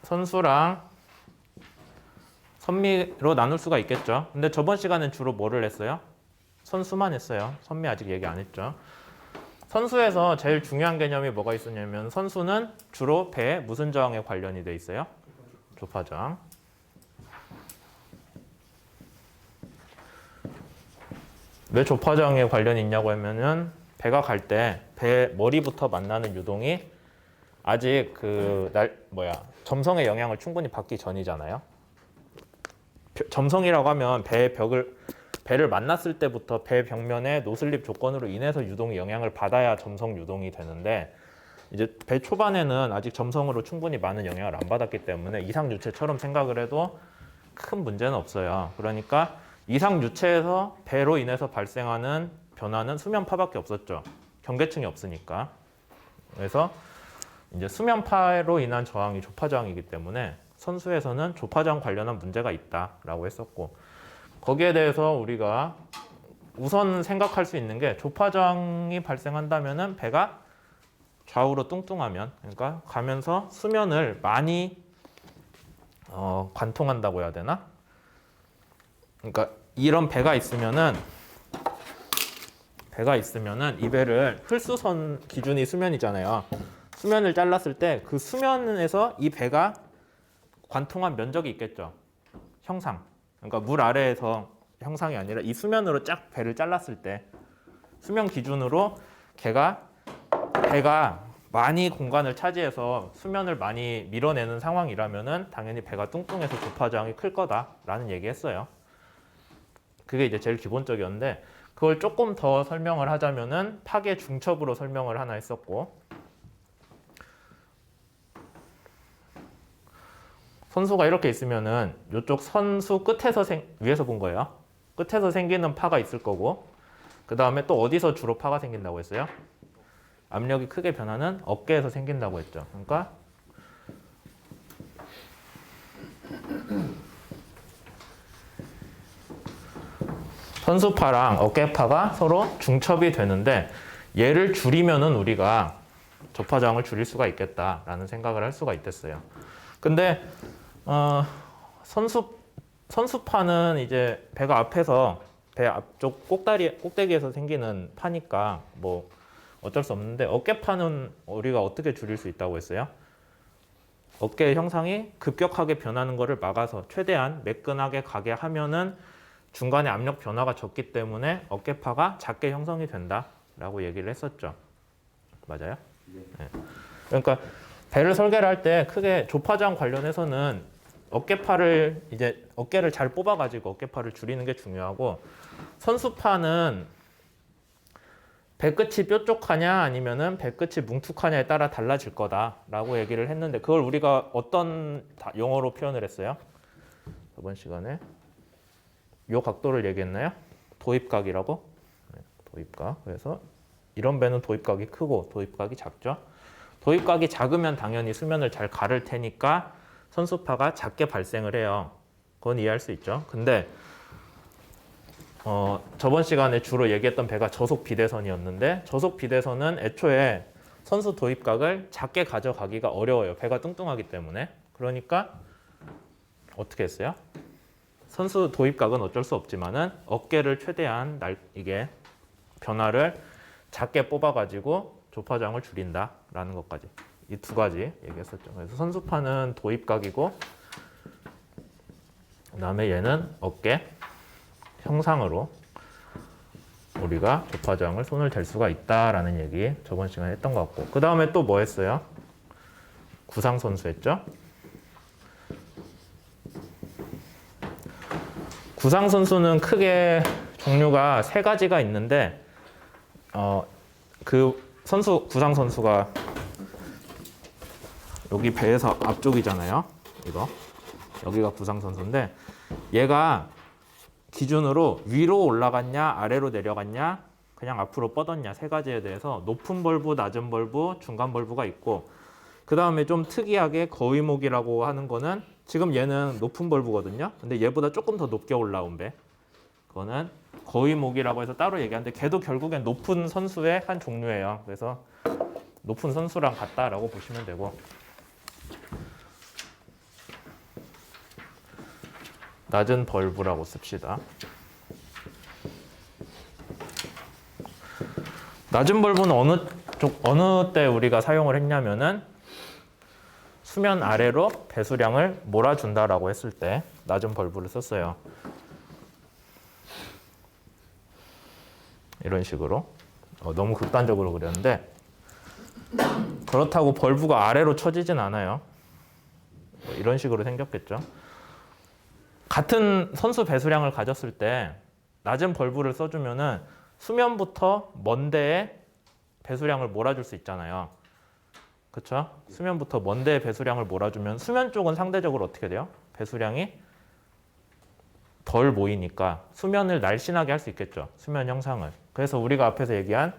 선수랑 선미로 나눌 수가 있겠죠. 근데 저번 시간엔 주로 뭐를 했어요? 선수만 했어요. 선미 아직 얘기 안 했죠. 선수에서 제일 중요한 개념이 뭐가 있었냐면 선수는 주로 배의 무슨 저항에 관련이 돼 있어요? 조파저항. 왜 조파저항에 관련이 있냐고 하면은 배가 갈 때 배 머리부터 만나는 유동이 아직 점성의 영향을 충분히 받기 전이잖아요. 점성이라고 하면 배를 만났을 때부터 배 벽면의 노슬립 조건으로 인해서 유동이 영향을 받아야 점성 유동이 되는데 이제 배 초반에는 아직 점성으로 충분히 많은 영향을 안 받았기 때문에 이상유체처럼 생각을 해도 큰 문제는 없어요. 그러니까 이상유체에서 배로 인해서 발생하는 변화는 수면파밖에 없었죠. 경계층이 없으니까. 그래서 이제 수면파로 인한 저항이 조파저항이기 때문에 선수에서는 조파저항 관련한 문제가 있다라고 했었고 거기에 대해서 우리가 우선 생각할 수 있는 게 조파저항이 발생한다면은 배가 좌우로 뚱뚱하면 그러니까 가면서 수면을 많이 관통한다고 해야 되나? 그러니까 이런 배가 있으면은 이 배를 흘수선 기준이 수면이잖아요. 수면을 잘랐을 때 그 수면에서 이 배가 관통한 면적이 있겠죠. 형상. 그러니까 물 아래에서 형상이 아니라 이 수면으로 쫙 배를 잘랐을 때 수면 기준으로 배가 많이 공간을 차지해서 수면을 많이 밀어내는 상황이라면은 당연히 배가 뚱뚱해서 조파저항이 클 거다라는 얘기했어요. 그게 이제 제일 기본적이었는데 그걸 조금 더 설명을 하자면은 파괴 중첩으로 설명을 하나 했었고 선수가 이렇게 있으면은 이쪽 선수 끝에서 위에서 본 거예요. 끝에서 생기는 파가 있을 거고 그 다음에 또 어디서 주로 파가 생긴다고 했어요? 압력이 크게 변하는 어깨에서 생긴다고 했죠. 그러니까 선수파랑 어깨파가 서로 중첩이 되는데 얘를 줄이면은 우리가 조파저항을 줄일 수가 있겠다라는 생각을 할 수가 있겠어요. 근데 선수파는 이제 배가 앞에서 배 앞쪽 꼭대기에서 생기는 파니까 뭐 어쩔 수 없는데 어깨파는 우리가 어떻게 줄일 수 있다고 했어요? 어깨의 형상이 급격하게 변하는 것을 막아서 최대한 매끈하게 가게 하면은 중간에 압력 변화가 적기 때문에 어깨파가 작게 형성이 된다라고 얘기를 했었죠. 맞아요? 네. 그러니까 배를 설계를 할 때 크게 조파저항 관련해서는 어깨를 잘 뽑아가지고 어깨파를 줄이는 게 중요하고 선수파는 배끝이 뾰족하냐 아니면은 배끝이 뭉툭하냐에 따라 달라질 거다라고 얘기를 했는데 그걸 우리가 어떤 용어로 표현을 했어요? 저번 시간에 요 각도를 얘기했나요? 도입각이라고? 네, 도입각. 그래서 이런 배는 도입각이 크고 도입각이 작죠. 도입각이 작으면 당연히 수면을 잘 가를 테니까 선수파가 작게 발생을 해요. 그건 이해할 수 있죠. 근데 저번 시간에 주로 얘기했던 배가 저속 비대선이었는데 저속 비대선은 애초에 선수 도입각을 작게 가져가기가 어려워요. 배가 뚱뚱하기 때문에. 그러니까 어떻게 했어요? 선수 도입각은 어쩔 수 없지만은 어깨를 최대한 이게 변화를 작게 뽑아가지고 조파저항을 줄인다라는 것까지 이 두 가지 얘기했었죠. 그래서 선수파는 도입각이고 그다음에 얘는 어깨 형상으로 우리가 조파저항을 손을 댈 수가 있다라는 얘기 저번 시간에 했던 것 같고 그 다음에 또 뭐 했어요? 구상선수 했죠? 구상선수는 크게 종류가 세 가지가 있는데 구상선수가 여기 배에서 앞쪽이잖아요. 여기가 구상선수인데 얘가 기준으로 위로 올라갔냐 아래로 내려갔냐 그냥 앞으로 뻗었냐 세 가지에 대해서 높은 벌브, 낮은 벌브, 중간 벌브가 있고 그 다음에 좀 특이하게 거위목이라고 하는 거는 지금 얘는 높은 벌브거든요. 근데 얘보다 조금 더 높게 올라온 배. 그거는 거위목이라고 해서 따로 얘기하는데 걔도 결국엔 높은 선수의 한 종류예요. 그래서 높은 선수랑 같다라고 보시면 되고 낮은 벌브라고 씁시다. 낮은 벌브는 어느 때 우리가 사용을 했냐면은 수면 아래로 배수량을 몰아준다라고 했을 때 낮은 벌브를 썼어요. 이런 식으로. 너무 극단적으로 그렸는데 그렇다고 벌브가 아래로 쳐지진 않아요. 이런 식으로 생겼겠죠. 같은 선수 배수량을 가졌을 때 낮은 벌브를 써주면은 수면부터 먼 데에 배수량을 몰아줄 수 있잖아요. 그렇죠? 수면부터 먼 데에 배수량을 몰아주면 수면 쪽은 상대적으로 어떻게 돼요? 배수량이 덜 모이니까 수면을 날씬하게 할 수 있겠죠. 수면 형상을. 그래서 우리가 앞에서 얘기한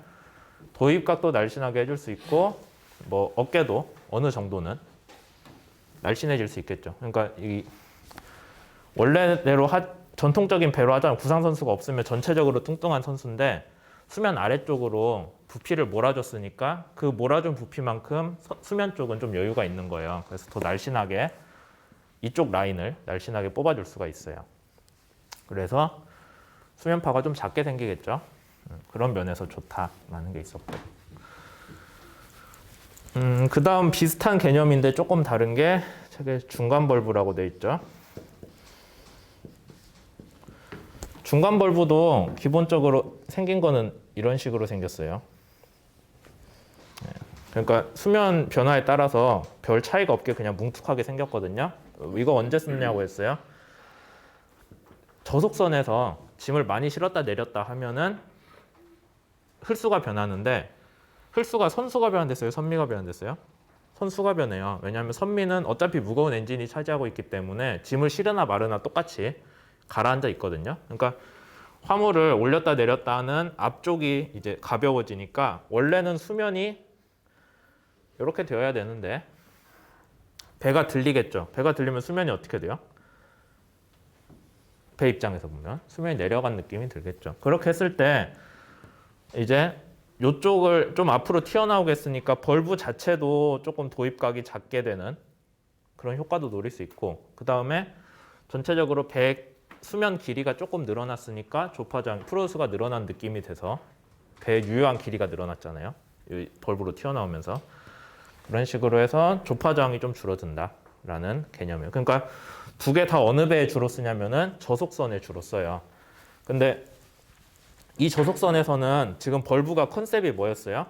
도입각도 날씬하게 해줄 수 있고 뭐 어깨도 어느 정도는 날씬해질 수 있겠죠. 그러니까 이 원래대로 전통적인 배로 하자면 구상 선수가 없으면 전체적으로 뚱뚱한 선수인데 수면 아래쪽으로 부피를 몰아줬으니까 그 몰아준 부피만큼 수면 쪽은 좀 여유가 있는 거예요. 그래서 더 날씬하게 이쪽 라인을 날씬하게 뽑아줄 수가 있어요. 그래서 수면파가 좀 작게 생기겠죠. 그런 면에서 좋다라는 게 있었고. 그 다음 비슷한 개념인데 조금 다른 게 책에 중간 벌브라고 돼 있죠. 중간 벌브도 기본적으로 생긴 거는 이런 식으로 생겼어요. 그러니까 수면 변화에 따라서 별 차이가 없게 그냥 뭉툭하게 생겼거든요. 이거 언제 쓰냐고 했어요. 저속선에서 짐을 많이 실었다 내렸다 하면은 흘수가 변하는데 흘수가 선수가 변환됐어요? 선미가 변환됐어요? 선수가 변해요. 왜냐하면 선미는 어차피 무거운 엔진이 차지하고 있기 때문에 짐을 실으나 마르나 똑같이 가라앉아 있거든요. 그러니까 화물을 올렸다 내렸다 하는 앞쪽이 이제 가벼워지니까 원래는 수면이 이렇게 되어야 되는데 배가 들리겠죠. 배가 들리면 수면이 어떻게 돼요? 배 입장에서 보면 수면이 내려간 느낌이 들겠죠. 그렇게 했을 때 이제 이쪽을 좀 앞으로 튀어나오겠으니까 벌브 자체도 조금 도입각이 작게 되는 그런 효과도 노릴 수 있고 그 다음에 전체적으로 배 수면 길이가 조금 늘어났으니까 조파장 프로스가 늘어난 느낌이 돼서 배의 유효한 길이가 늘어났잖아요. 벌브로 튀어나오면서 그런 식으로 해서 조파장이 좀 줄어든다라는 개념이에요. 그러니까 두 개 다 어느 배에 주로 쓰냐면은 저속선에 주로 써요. 근데 이 저속선에서는 지금 벌브가 컨셉이 뭐였어요?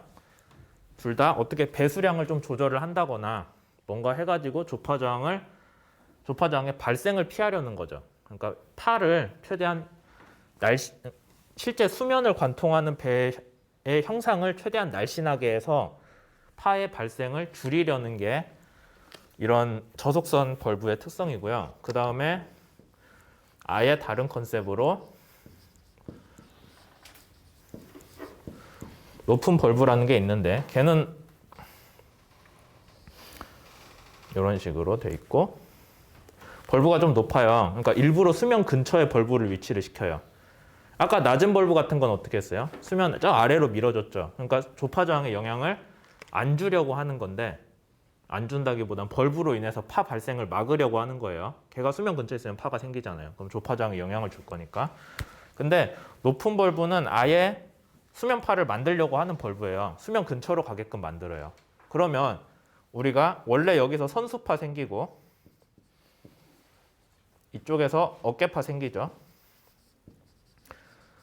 둘 다 어떻게 배수량을 좀 조절을 한다거나 뭔가 해가지고 조파장의 발생을 피하려는 거죠. 그러니까 파를 최대한 실제 수면을 관통하는 배의 형상을 최대한 날씬하게 해서 파의 발생을 줄이려는 게 이런 저속선 벌브의 특성이고요. 그 다음에 아예 다른 컨셉으로 높은 벌브라는 게 있는데 걔는 이런 식으로 돼 있고 벌브가 좀 높아요. 그러니까 일부러 수면 근처에 벌브를 위치를 시켜요. 아까 낮은 벌브 같은 건 어떻게 했어요? 수면 저 아래로 밀어줬죠. 그러니까 조파저항의 영향을 안 주려고 하는 건데 안 준다기보단 벌브로 인해서 파 발생을 막으려고 하는 거예요. 걔가 수면 근처에 있으면 파가 생기잖아요. 그럼 조파저항에 영향을 줄 거니까. 근데 높은 벌브는 아예 수면파를 만들려고 하는 벌브예요. 수면 근처로 가게끔 만들어요. 그러면 우리가 원래 여기서 선수파 생기고 이쪽에서 어깨파 생기죠.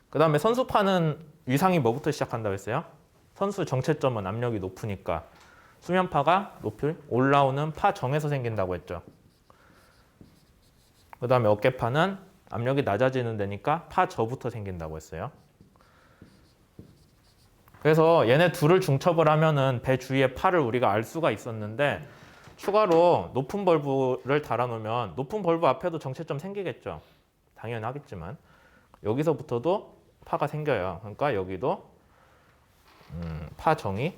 그 다음에 선수파는 위상이 뭐부터 시작한다고 했어요? 선수 정체점은 압력이 높으니까 수면파가 높이 올라오는 파정에서 생긴다고 했죠. 그 다음에 어깨파는 압력이 낮아지는 데니까 파저부터 생긴다고 했어요. 그래서 얘네 둘을 중첩을 하면은 배 주위에 파를 우리가 알 수가 있었는데 추가로 높은 벌브를 달아놓으면 높은 벌브 앞에도 정체점 생기겠죠. 당연히 하겠지만 여기서부터도 파가 생겨요. 그러니까 여기도 파정이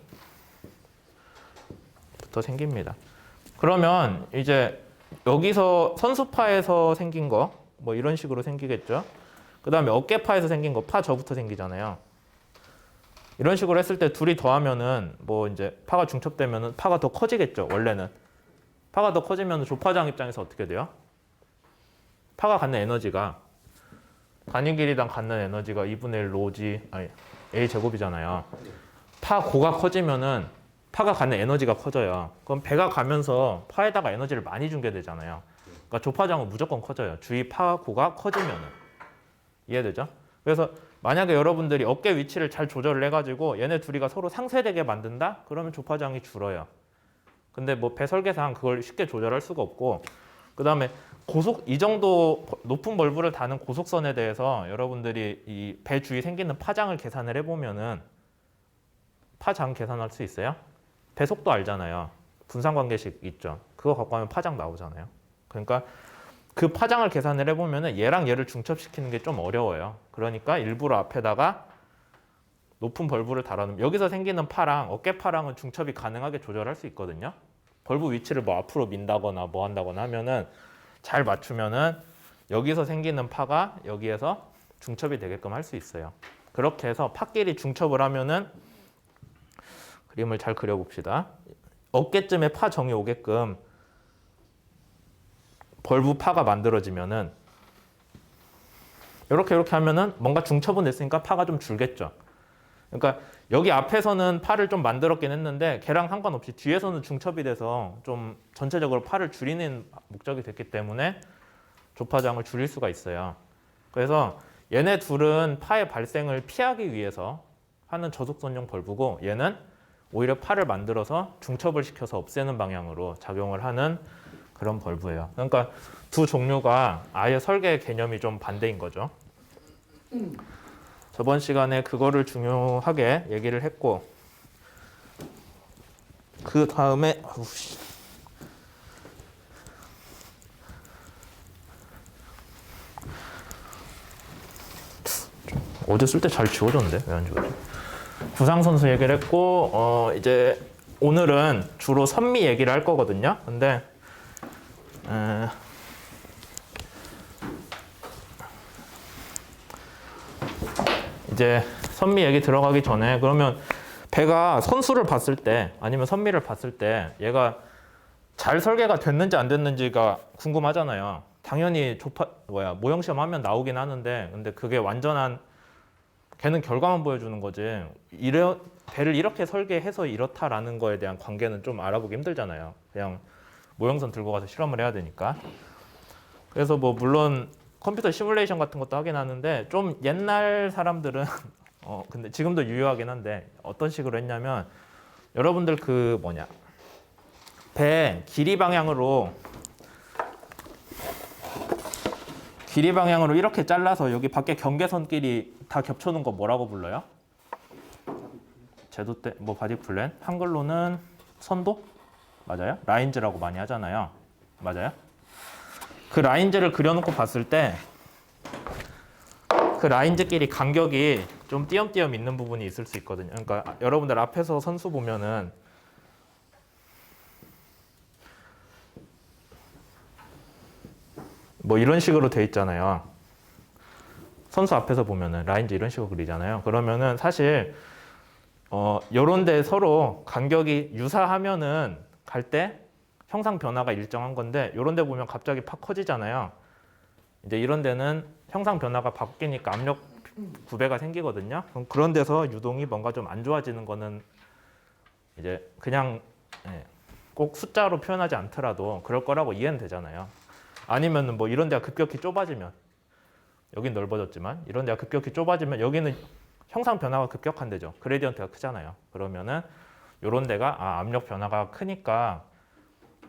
부터 생깁니다. 그러면 이제 여기서 선수파에서 생긴 거 뭐 이런 식으로 생기겠죠. 그 다음에 어깨파에서 생긴 거 파저부터 생기잖아요. 이런 식으로 했을 때 둘이 더하면은 뭐 이제 파가 중첩되면은 파가 더 커지겠죠. 원래는 파가 더 커지면 조파장 입장에서 어떻게 돼요? 파가 갖는 에너지가 단위 길이당 갖는 에너지가 2분의 1 로지 아니 A 제곱이잖아요. 파 고가 커지면은 파가 갖는 에너지가 커져요. 그럼 배가 가면서 파에다가 에너지를 많이 주게 되잖아요. 그러니까 조파장은 무조건 커져요. 주위 파 고가 커지면은. 이해되죠? 그래서 만약에 여러분들이 어깨 위치를 잘 조절을 해가지고 얘네 둘이가 서로 상쇄되게 만든다? 그러면 조파장이 줄어요. 근데 뭐 배 설계상 그걸 쉽게 조절할 수가 없고, 그 다음에 이 정도 높은 벌브를 다는 고속선에 대해서 여러분들이 이 배 주위 생기는 파장을 계산을 해보면은 파장 계산할 수 있어요? 배 속도 알잖아요. 분산관계식 있죠. 그거 갖고 하면 파장 나오잖아요. 그러니까 그 파장을 계산을 해보면은 얘랑 얘를 중첩시키는 게 좀 어려워요. 그러니까 일부러 앞에다가 높은 벌브를 달아놓으면 여기서 생기는 파랑 어깨파랑은 중첩이 가능하게 조절할 수 있거든요. 벌브 위치를 뭐 앞으로 민다거나 뭐 한다거나 하면은 잘 맞추면은 여기서 생기는 파가 여기에서 중첩이 되게끔 할 수 있어요. 그렇게 해서 파끼리 중첩을 하면은 그림을 잘 그려봅시다. 어깨쯤에 파 정이 오게끔 벌브 파가 만들어지면은 이렇게 하면은 뭔가 중첩은 됐으니까 파가 좀 줄겠죠. 그러니까 여기 앞에서는 파를 좀 만들었긴 했는데 걔랑 상관없이 뒤에서는 중첩이 돼서 좀 전체적으로 파를 줄이는 목적이 됐기 때문에 조파장을 줄일 수가 있어요. 그래서 얘네 둘은 파의 발생을 피하기 위해서 하는 저속선용 벌브고 얘는 오히려 파를 만들어서 중첩을 시켜서 없애는 방향으로 작용을 하는 그런 벌브예요. 그러니까 두 종류가 아예 설계 개념이 좀 반대인 거죠. 저번 시간에 그거를 중요하게 얘기를 했고, 그 다음에 어제 쓸 때 잘 지워졌는데 왜 안 지워져? 부상선수 얘기를 했고, 이제 오늘은 주로 선미 얘기를 할 거거든요. 근데 이제 선미 얘기 들어가기 전에 그러면 배가 선수를 봤을 때 아니면 선미를 봤을 때 얘가 잘 설계가 됐는지 안 됐는지가 궁금하잖아요. 당연히 모형 시험 하면 나오긴 하는데 근데 그게 완전한 걔는 결과만 보여주는 거지. 배를 이렇게 설계해서 이렇다라는 거에 대한 관계는 좀 알아보기 힘들잖아요. 그냥 모형선 들고 가서 실험을 해야 되니까. 그래서 뭐 물론 컴퓨터 시뮬레이션 같은 것도 하긴 하는데 좀 옛날 사람들은 근데 지금도 유효하긴 한데 어떤 식으로 했냐면 여러분들 배 길이 방향으로 이렇게 잘라서 여기 밖에 경계선끼리 다 겹쳐놓은 거 뭐라고 불러요? 제도 때 뭐 바디 플랜? 한글로는 선도? 맞아요? 라인즈라고 많이 하잖아요. 맞아요? 그 라인즈를 그려놓고 봤을 때 그 라인즈끼리 간격이 좀 띄엄띄엄 있는 부분이 있을 수 있거든요. 그러니까 여러분들 앞에서 선수 보면은 뭐 이런 식으로 돼 있잖아요. 선수 앞에서 보면은 라인즈 이런 식으로 그리잖아요. 그러면은 사실 요런 데 서로 간격이 유사하면은 갈 때 형상 변화가 일정한 건데 요런 데 보면 갑자기 팍 커지잖아요. 이제 이런 데는 형상 변화가 바뀌니까 압력 구배가 생기거든요. 그럼 그런 데서 유동이 뭔가 좀 안 좋아지는 거는 이제 그냥 꼭 숫자로 표현하지 않더라도 그럴 거라고 이해는 되잖아요. 아니면은 뭐 이런 데가 급격히 좁아지면 여긴 넓어졌지만 이런 데가 급격히 좁아지면 여기는 형상 변화가 급격한 데죠. 그레디언트가 크잖아요. 그러면은 이런 데가 압력 변화가 크니까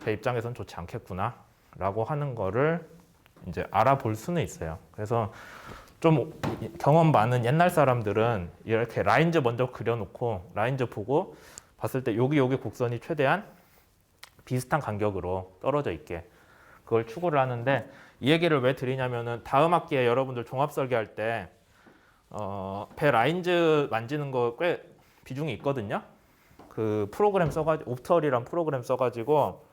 제 입장에선 좋지 않겠구나 라고 하는 거를 이제 알아볼 수는 있어요. 그래서 좀 경험 많은 옛날 사람들은 이렇게 라인즈 먼저 그려놓고 라인즈 보고 봤을 때 여기 곡선이 최대한 비슷한 간격으로 떨어져 있게 그걸 추구를 하는데 이 얘기를 왜 드리냐면은 다음 학기에 여러분들 종합 설계할 때 배 라인즈 만지는 거 꽤 비중이 있거든요. 그 프로그램 써가지고 옵털이란 프로그램 써가지고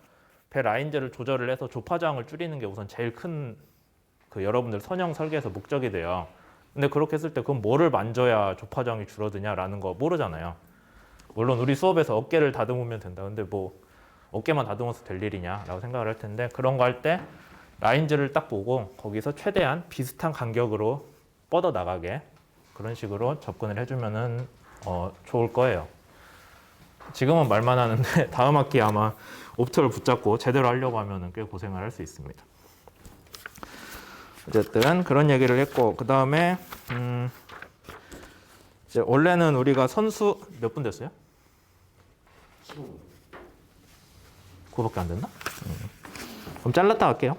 배 라인즈를 조절을 해서 조파저항을 줄이는 게 우선 제일 큰 그 여러분들 선형 설계에서 목적이 돼요. 근데 그렇게 했을 때 그럼 뭐를 만져야 조파저항이 줄어드냐라는 거 모르잖아요. 물론 우리 수업에서 어깨를 다듬으면 된다. 근데 뭐 어깨만 다듬어서 될 일이냐라고 생각을 할 텐데 그런 거 할 때 라인즈를 딱 보고 거기서 최대한 비슷한 간격으로 뻗어 나가게 그런 식으로 접근을 해주면은 좋을 거예요. 지금은 말만 하는데 다음 학기 아마 옵트를 붙잡고 제대로 하려고 하면은 꽤 고생을 할 수 있습니다. 어쨌든 그런 얘기를 했고 그 다음에 이제 원래는 우리가 선수 몇 분 됐어요? 15분. 그거밖에 안 됐나? 그럼 잘랐다 할게요.